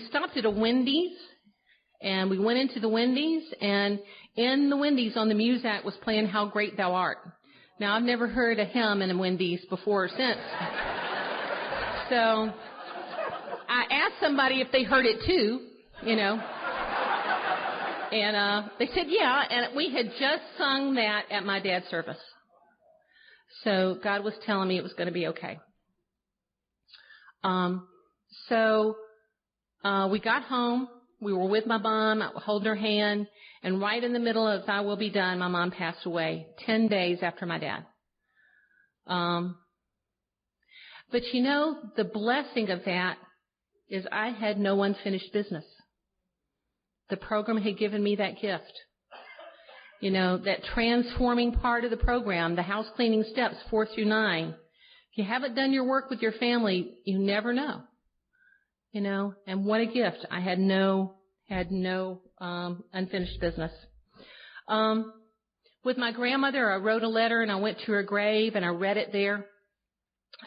stopped at a Wendy's, and we went into the Wendy's, and in the Wendy's on the Muzak was playing How Great Thou Art. Now, I've never heard a hymn in a Wendy's before or since. So I asked somebody if they heard it too, And they said, yeah, and we had just sung that at my dad's service. So God was telling me it was going to be okay. We got home. We were with my mom, holding her hand, and right in the middle of "I Will Be Done," my mom passed away 10 days after my dad. But you know, the blessing of that is I had no unfinished business. The program had given me that gift. You know, that transforming part of the program, the house cleaning steps 4 through 9. If you haven't done your work with your family, you never know. You know, and what a gift. I had no unfinished business. With my grandmother, I wrote a letter and I went to her grave and I read it there.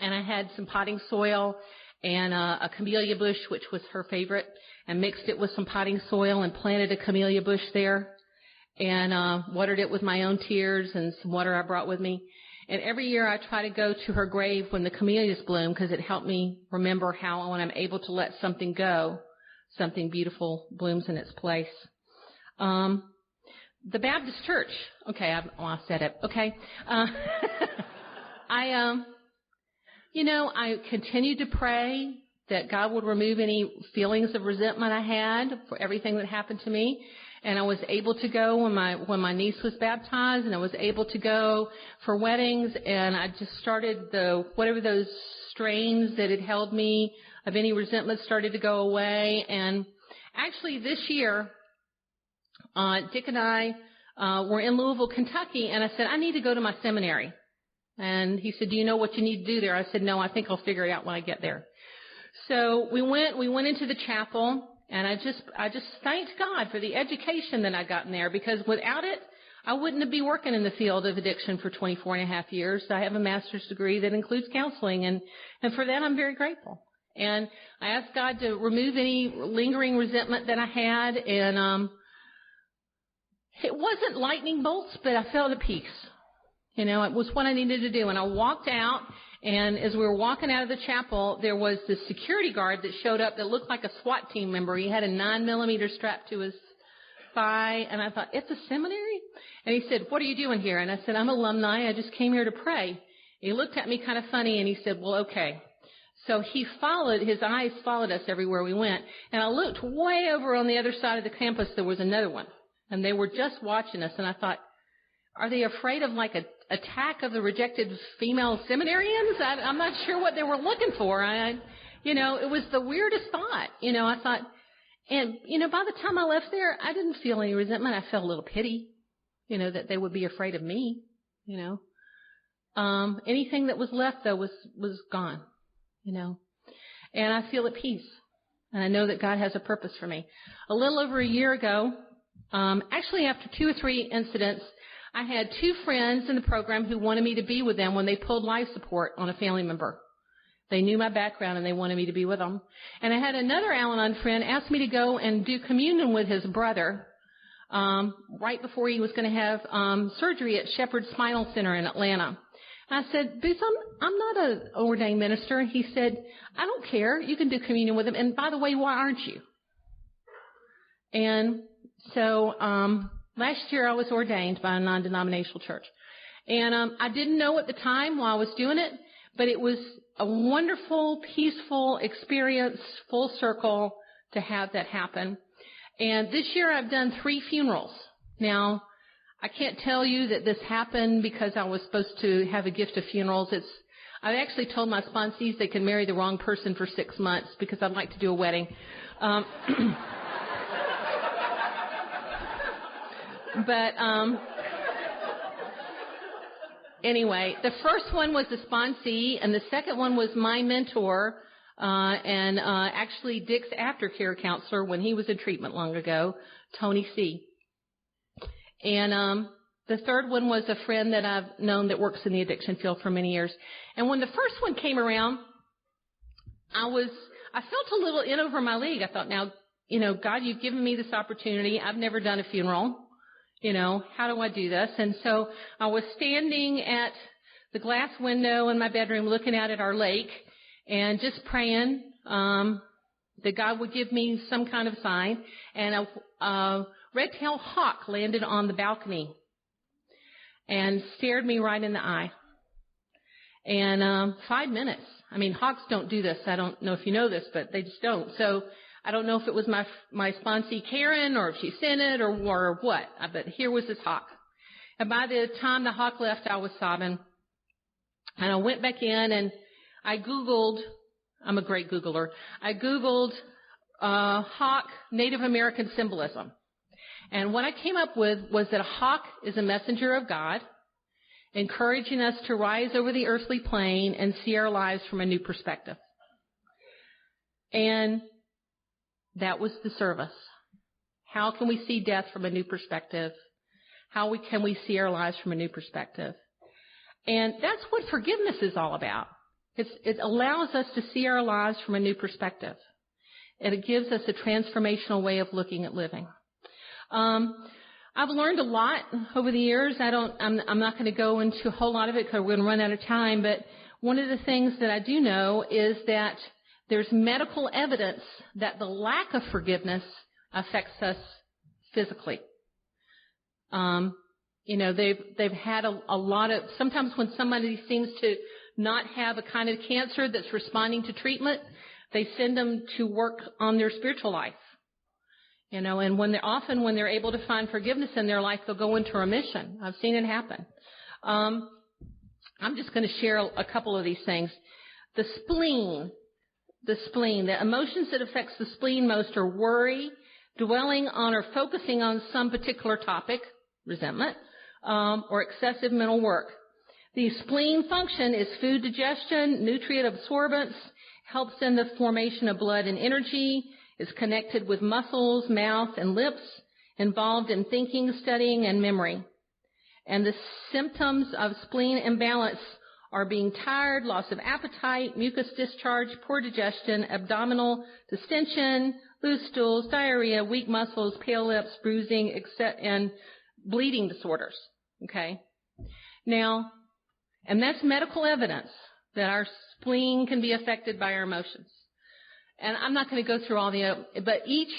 And I had some potting soil and a camellia bush, which was her favorite, and mixed it with some potting soil and planted a camellia bush there and watered it with my own tears and some water I brought with me. And every year I try to go to her grave when the camellias bloom because it helped me remember how when I'm able to let something go, something beautiful blooms in its place. The Baptist Church. Okay, I said it. Okay. I continued to pray that God would remove any feelings of resentment I had for everything that happened to me. And I was able to go when my niece was baptized, and I was able to go for weddings, and I just started whatever those strains that had held me of any resentment started to go away. And actually this year, Dick and I were in Louisville, Kentucky, and I said, I need to go to my seminary. And he said, do you know what you need to do there? I said, no, I think I'll figure it out when I get there. So we went into the chapel, and I just thanked God for the education that I got in there, because without it, I wouldn't be working in the field of addiction for 24 and a half years. I have a master's degree that includes counseling, and for that I'm very grateful. And I asked God to remove any lingering resentment that I had, and it wasn't lightning bolts, but I felt at peace. You know, it was what I needed to do. And I walked out, and as we were walking out of the chapel, there was this security guard that showed up that looked like a SWAT team member. He had a 9mm strapped to his thigh, and I thought, it's a seminary? And he said, what are you doing here? And I said, I'm alumni. I just came here to pray. He looked at me kind of funny, and he said, well, okay. So his eyes followed us everywhere we went. And I looked way over on the other side of the campus. There was another one, and they were just watching us. And I thought, are they afraid of like an attack of the rejected female seminarians? I'm not sure what they were looking for. It was the weirdest thought. I thought, and, by the time I left there, I didn't feel any resentment. I felt a little pity, that they would be afraid of me, Anything that was left, though, was gone, And I feel at peace. And I know that God has a purpose for me. A little over a year ago, actually after 2 or 3 incidents, I had 2 friends in the program who wanted me to be with them when they pulled life support on a family member. They knew my background and they wanted me to be with them. And I had another Al-Anon friend ask me to go and do communion with his brother right before he was going to have surgery at Shepherd Spinal Center in Atlanta. And I said, Boots, I'm not an ordained minister. And he said, I don't care. You can do communion with him. And by the way, why aren't you? And so last year I was ordained by a non-denominational church. And I didn't know at the time while I was doing it, but it was a wonderful, peaceful experience, full circle, to have that happen. And this year I've done 3 funerals. Now, I can't tell you that this happened because I was supposed to have a gift of funerals. I've actually told my sponsees they can marry the wrong person for 6 months because I'd like to do a wedding. But anyway, the first one was the sponsee, and the second one was my mentor, and actually Dick's aftercare counselor when he was in treatment long ago, Tony C. And the third one was a friend that I've known that works in the addiction field for many years. And when the first one came around, I felt a little in over my league. I thought, now, God, you've given me this opportunity. I've never done a funeral. How do I do this? And so I was standing at the glass window in my bedroom looking out at our lake and just praying, that God would give me some kind of sign, and a red-tailed hawk landed on the balcony and stared me right in the eye. And 5 minutes. I mean, hawks don't do this. I don't know if you know this, but they just don't. So I don't know if it was my sponsee Karen or if she sent it or what. But here was this hawk. And by the time the hawk left, I was sobbing. And I went back in and I Googled. I'm a great Googler. I Googled hawk Native American symbolism. And what I came up with was that a hawk is a messenger of God, encouraging us to rise over the earthly plane and see our lives from a new perspective. And that was the service. How can we see death from a new perspective? How can we see our lives from a new perspective? And that's what forgiveness is all about. It allows us to see our lives from a new perspective. And it gives us a transformational way of looking at living. I've learned a lot over the years. I'm not going to go into a whole lot of it because we're going to run out of time, but one of the things that I do know is that there's medical evidence that the lack of forgiveness affects us physically. They've had a lot of, sometimes when somebody seems to not have a kind of cancer that's responding to treatment, they send them to work on their spiritual life. And when they're able to find forgiveness in their life, they'll go into remission. I've seen it happen. I'm just going to share a couple of these things. The spleen, the emotions that affects the spleen most are worry, dwelling on or focusing on some particular topic, resentment, or excessive mental work. The spleen function is food digestion, nutrient absorbance, helps in the formation of blood and energy, is connected with muscles, mouth, and lips, involved in thinking, studying, and memory. And the symptoms of spleen imbalance are being tired, loss of appetite, mucus discharge, poor digestion, abdominal distension, loose stools, diarrhea, weak muscles, pale lips, bruising, and bleeding disorders. Okay? Now, and that's medical evidence that our spleen can be affected by our emotions. And I'm not going to go through all but each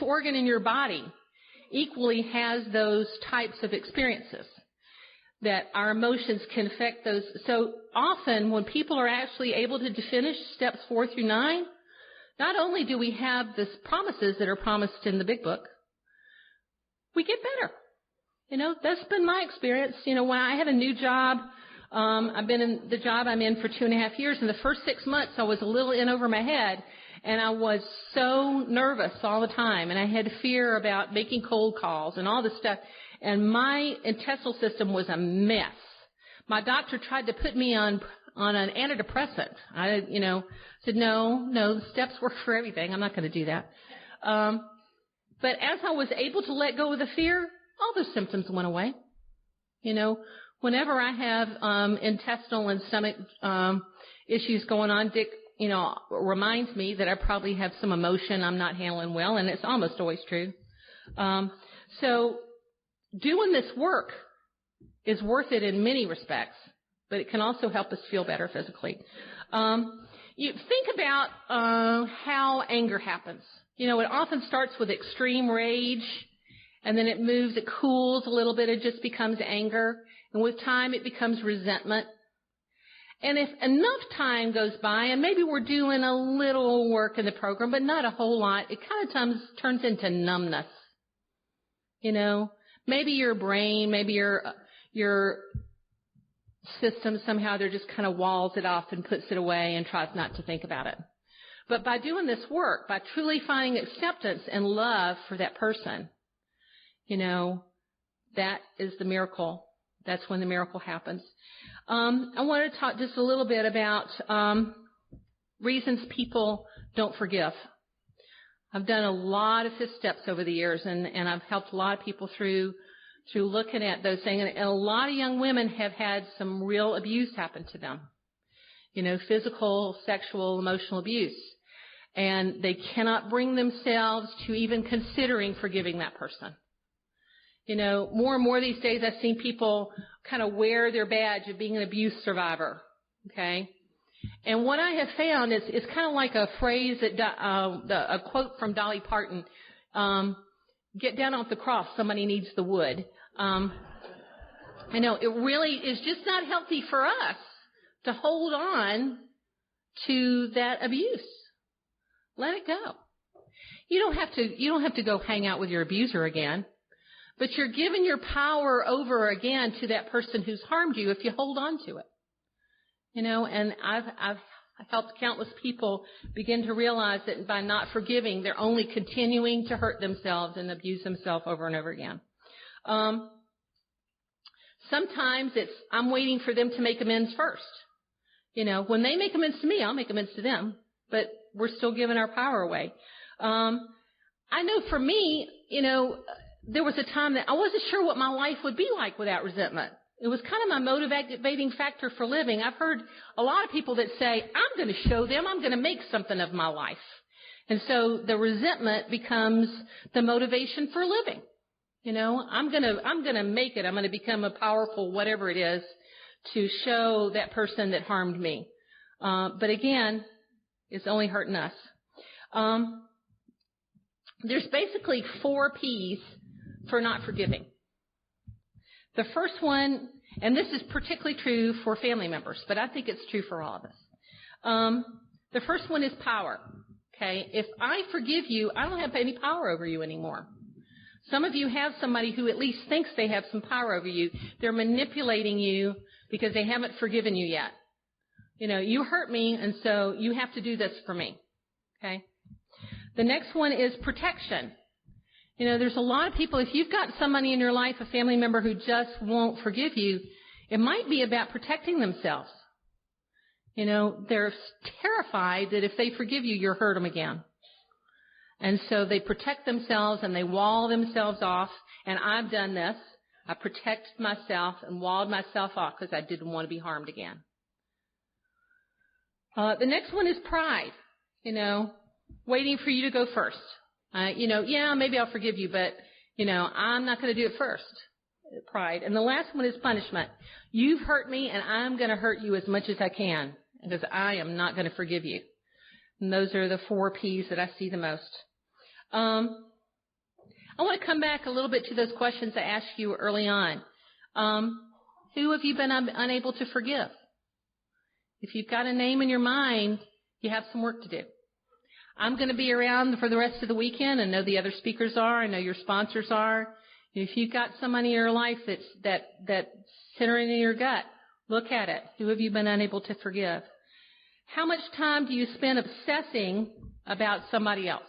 organ in your body equally has those types of experiences that our emotions can affect those. So often when people are actually able to finish steps 4 through 9, not only do we have the promises that are promised in the big book, we get better. That's been my experience. When I had a new job, I've been in the job I'm in for 2.5 years, and the first 6 months I was a little in over my head, and I was so nervous all the time, and I had fear about making cold calls and all this stuff, and my intestinal system was a mess. My doctor tried to put me on an antidepressant. I, said, no, the steps work for everything. I'm not going to do that. But as I was able to let go of the fear, all those symptoms went away. Whenever I have intestinal and stomach issues going on, Dick, reminds me that I probably have some emotion I'm not handling well, and it's almost always true. So doing this work is worth it in many respects, but it can also help us feel better physically. You think about how anger happens. It often starts with extreme rage, and then it cools a little bit, it just becomes anger. And with time, it becomes resentment. And if enough time goes by, and maybe we're doing a little work in the program, but not a whole lot, it kind of turns into numbness. Maybe your brain, maybe your system somehow there just kind of walls it off and puts it away and tries not to think about it. But by doing this work, by truly finding acceptance and love for that person, that is the miracle. That's when the miracle happens. I want to talk just a little bit about reasons people don't forgive. I've done a lot of 5th steps over the years, and I've helped a lot of people through looking at those things. And a lot of young women have had some real abuse happen to them. Physical, sexual, emotional abuse. And they cannot bring themselves to even considering forgiving that person. More and more these days I've seen people kind of wear their badge of being an abuse survivor, okay? And what I have found is it's kind of like a phrase that a quote from Dolly Parton. Get down off the cross. Somebody needs the wood. I know it really is just not healthy for us to hold on to that abuse. Let it go. You don't have to go hang out with your abuser again, but you're giving your power over again to that person who's harmed you if you hold on to it. And I've helped countless people begin to realize that by not forgiving, they're only continuing to hurt themselves and abuse themselves over and over again. Sometimes I'm waiting for them to make amends first. When they make amends to me, I'll make amends to them, but we're still giving our power away. I know for me, there was a time that I wasn't sure what my life would be like without resentment. It was kind of my motivating factor for living. I've heard a lot of people that say, I'm going to show them, I'm going to make something of my life. And so the resentment becomes the motivation for living. I'm going to make it. I'm going to become a powerful whatever it is to show that person that harmed me. But again, it's only hurting us. There's basically 4 P's for not forgiving. The first one, and this is particularly true for family members, but I think it's true for all of us. The first one is power. Okay? If I forgive you, I don't have any power over you anymore. Some of you have somebody who at least thinks they have some power over you. They're manipulating you because they haven't forgiven you yet. You hurt me, and so you have to do this for me. Okay? The next one is protection. There's a lot of people, if you've got somebody in your life, a family member who just won't forgive you, it might be about protecting themselves. They're terrified that if they forgive you, you'll hurt them again. And so they protect themselves and they wall themselves off. And I've done this. I protected myself and walled myself off because I didn't want to be harmed again. The next one is pride. Waiting for you to go first. Yeah, maybe I'll forgive you, but, I'm not going to do it first. Pride. And the last one is punishment. You've hurt me, and I'm going to hurt you as much as I can because I am not going to forgive you. And those are the 4 P's that I see the most. I want to come back a little bit to those questions I asked you early on. Who have you been unable to forgive? If you've got a name in your mind, you have some work to do. I'm going to be around for the rest of the weekend. I know the other speakers are. I know your sponsors are. If you've got somebody in your life that's centering in your gut, look at it. Who have you been unable to forgive? How much time do you spend obsessing about somebody else?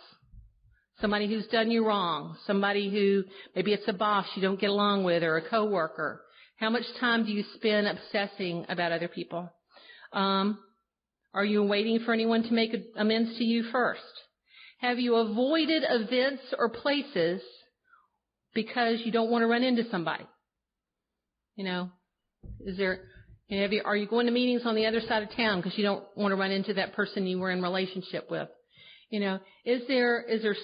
Somebody who's done you wrong. Somebody who, maybe it's a boss you don't get along with or a coworker. How much time do you spend obsessing about other people? Are you waiting for anyone to make amends to you first? Have you avoided events or places because you don't want to run into somebody? Are you going to meetings on the other side of town because you don't want to run into that person you were in relationship with? Is there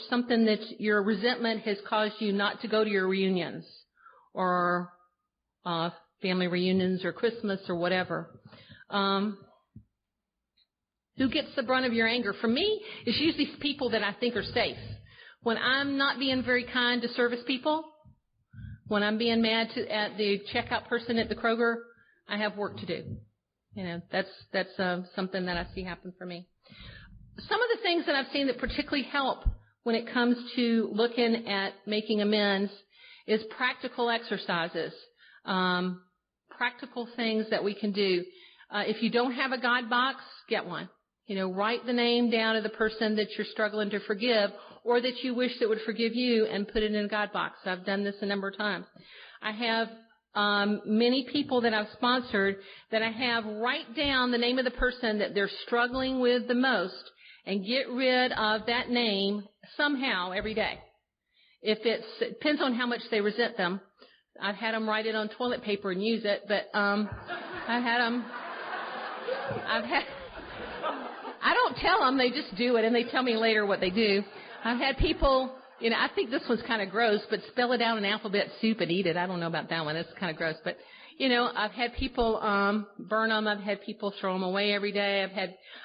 something that your resentment has caused you not to go to your reunions or family reunions or Christmas or whatever? Who gets the brunt of your anger? For me, it's usually people that I think are safe. When I'm not being very kind to service people, when I'm being mad at the checkout person at the Kroger, I have work to do. That's something that I see happen for me. Some of the things that I've seen that particularly help when it comes to looking at making amends is practical exercises, practical things that we can do. If you don't have a God box, get one. Write the name down of the person that you're struggling to forgive or that you wish that would forgive you and put it in a God box. I've done this a number of times. I have many people that I've sponsored that I have write down the name of the person that they're struggling with the most and get rid of that name somehow every day. It depends on how much they resent them. I've had them write it on toilet paper and use it, but I don't tell them, they just do it, and they tell me later what they do. I've had people, I think this one's kind of gross, but spell it out in alphabet soup and eat it. I don't know about that one. That's kind of gross. But, I've had people burn them. I've had people throw them away every day.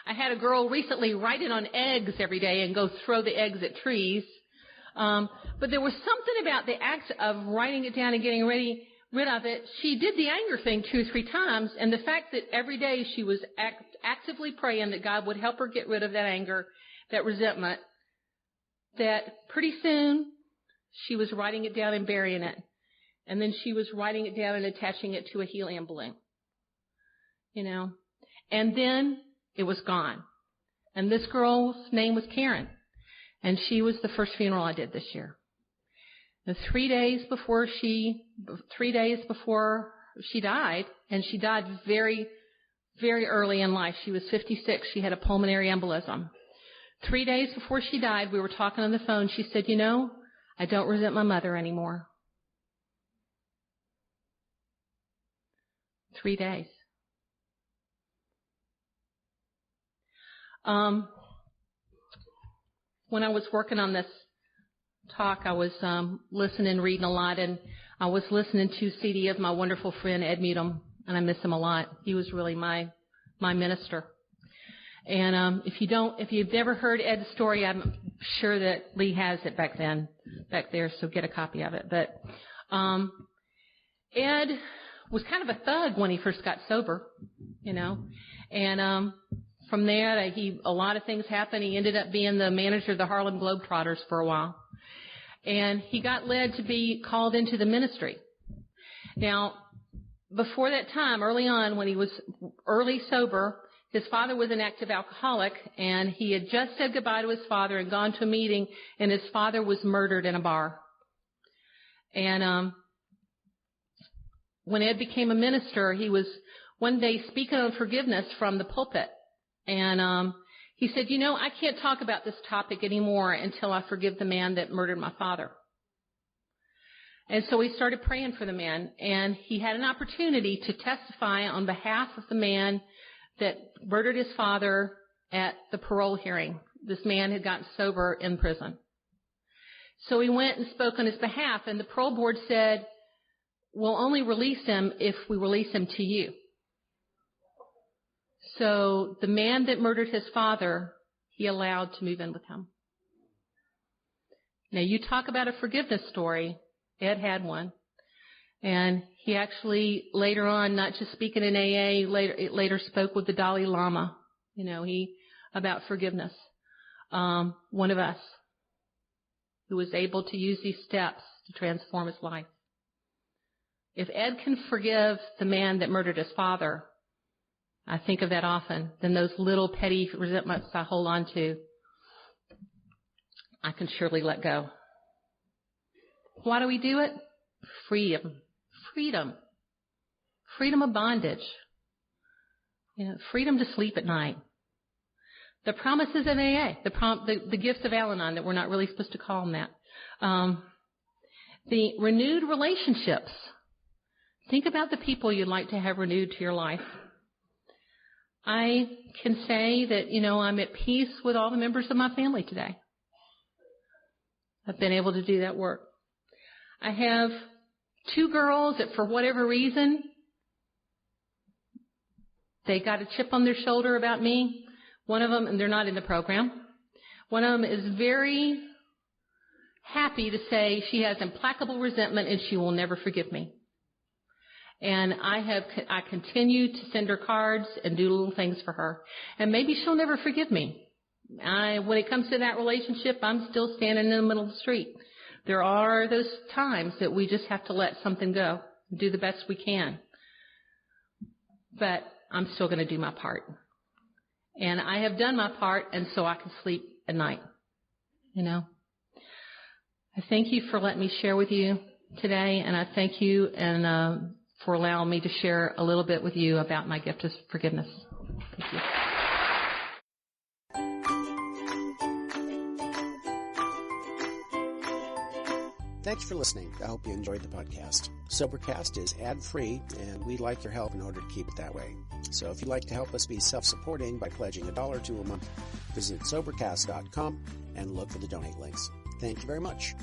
I had a girl recently write it on eggs every day and go throw the eggs at trees. But there was something about the act of writing it down and getting rid of it. She did the anger thing 2 or 3 times, and the fact that every day she was actively praying that God would help her get rid of that anger, that resentment, that pretty soon she was writing it down and burying it. And then she was writing it down and attaching it to a helium balloon. And then it was gone. And this girl's name was Karen. And she was the first funeral I did this year. And 3 days before she died, and she died very, very early in life. She was 56. She had a pulmonary embolism. 3 days before she died, we were talking on the phone. She said, I don't resent my mother anymore. 3 days. When I was working on this talk, I was listening, reading a lot, and I was listening to a CD of my wonderful friend Ed Mutum, and I miss him a lot. He was really my minister. And if you've never heard Ed's story, I'm sure that Lee has it back there, so get a copy of it. But Ed was kind of a thug when he first got sober, and from there, a lot of things happened. He ended up being the manager of the Harlem Globetrotters for a while. And he got led to be called into the ministry. Now, before that time, early on, when he was early sober, his father was an active alcoholic, and he had just said goodbye to his father and gone to a meeting, and his father was murdered in a bar. And when Ed became a minister, he was one day speaking on forgiveness from the pulpit. And he said, I can't talk about this topic anymore until I forgive the man that murdered my father. And so he started praying for the man, and he had an opportunity to testify on behalf of the man that murdered his father at the parole hearing. This man had gotten sober in prison. So he went and spoke on his behalf, and the parole board said, we'll only release him if we release him to you. So the man that murdered his father, he allowed to move in with him. Now, you talk about a forgiveness story. Ed had one. And he actually, later on, not just speaking in AA, later spoke with the Dalai Lama, about forgiveness. One of us who was able to use these steps to transform his life. If Ed can forgive the man that murdered his father, I think of that often, then those little petty resentments I hold on to, I can surely let go. Why do we do it? Freedom. Freedom of bondage. Freedom to sleep at night. The promises of AA, the gifts of Al-Anon that we're not really supposed to call them that. The renewed relationships. Think about the people you'd like to have renewed to your life. I can say that, I'm at peace with all the members of my family today. I've been able to do that work. I have 2 girls that, for whatever reason, they got a chip on their shoulder about me. One of them, and they're not in the program, one of them is very happy to say she has implacable resentment and she will never forgive me. And I continue to send her cards and do little things for her. And maybe she'll never forgive me. When it comes to that relationship, I'm still standing in the middle of the street. There are those times that we just have to let something go, do the best we can. But I'm still going to do my part. And I have done my part, and so I can sleep at night. I thank you for letting me share with you today, and I thank you and for allowing me to share a little bit with you about my gift of forgiveness. Thank you. Thanks for listening. I hope you enjoyed the podcast. Sobercast is ad-free, and we'd like your help in order to keep it that way. So if you'd like to help us be self-supporting by pledging $1 or $2 a month, visit Sobercast.com and look for the donate links. Thank you very much.